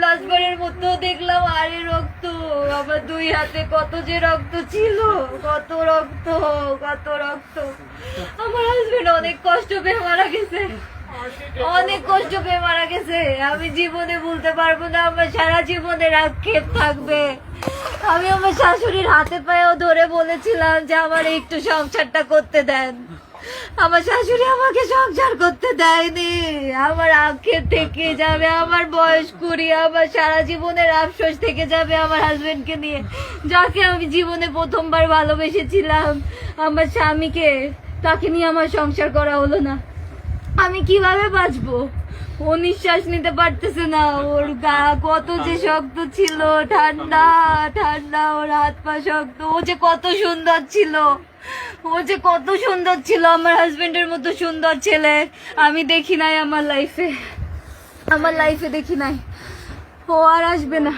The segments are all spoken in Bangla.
লাস্টবারের মতো দেখলাম আরে রক্ত, আমার দুই হাতে কত যে রক্ত ছিল, কত রক্ত, কত রক্ত। আমার হাজবেন্ড অনেক কষ্ট পেয়ে মারা গেছে, অনেক কষ্ট পেয়ে মারা গেছে। আমি জীবনে ভুলতে পারবো না, আমার সারা জীবনের আক্ষেপ থাকবে। আমি আমার শাশুড়ির হাতে পায়েও ধরে বলেছিলাম যে আমার একটু সংসারটা করতে দেন, আমার শাশুড়ি আমাকে সংসার করতে দেয়নি। আমার আক্ষেপ থেকে যাবে, আমার বয়স 20, আমার সারা জীবনের আফসোস থেকে যাবে আমার হাজবেন্ডকে নিয়ে, যাকে আমি জীবনে প্রথমবার ভালোবেসেছিলাম। আমার স্বামীকে, তাকে নিয়ে আমার সংসার করা হলো না। আমি কিভাবে বাঁচবো? ও নিঃশ্বাস নিতে পারতেছে না, ওর গা কত যে শক্ত ছিল, ঠান্ডা ঠান্ডা, ওর হাত পা শক্ত। ও যে কত সুন্দর ছিল, ও যে কত সুন্দর ছিল, আমার হাজবেন্ডের মতো সুন্দর ছেলে আমি দেখি নাই আমার লাইফে, আমার লাইফে দেখি নাই। ও আর আসবে না,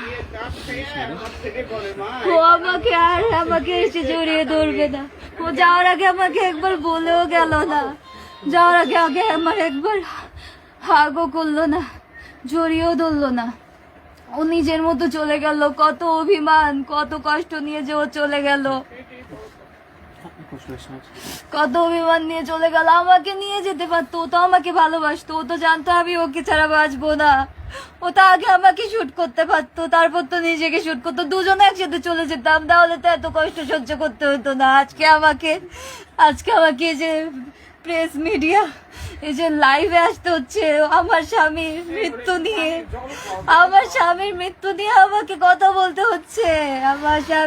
ও আমাকে এসে জড়িয়ে ধরবে না। ও যাওয়ার আগে আমাকে একবার বলেও গেল না, যাওয়ার আগে আমার একবার হাগও করলো না, জড়িয়েও ধরলো না। ও নিজের মতো চলে গেল। কত অভিমান, কত কষ্ট নিয়ে যে ও চলে গেল, কত অভিমান নিয়ে চলে গেল। আমাকে নিয়ে যেতে পারতো, ও তো আমাকে ভালোবাসতো, ও তো জানতো আমি ওকে ছাড়া বাঁচবো না। ও তো আগে আমাকে শুট করতে পারতো, তারপর তো নিজেকে শুট করতো, দুজনে একসাথে চলে যেতাম, তাহলে তো এত কষ্ট সহ্য করতে হতো না। আজকে আমাকে এই যে প্রেস মিডিয়া, এই যে লাইভে আসতে হচ্ছে আমার স্বামীর মৃত্যু নিয়ে, আমার স্বামীর মৃত্যু নিয়ে আমাকে কথা বলতে হচ্ছে। আমার স্বামী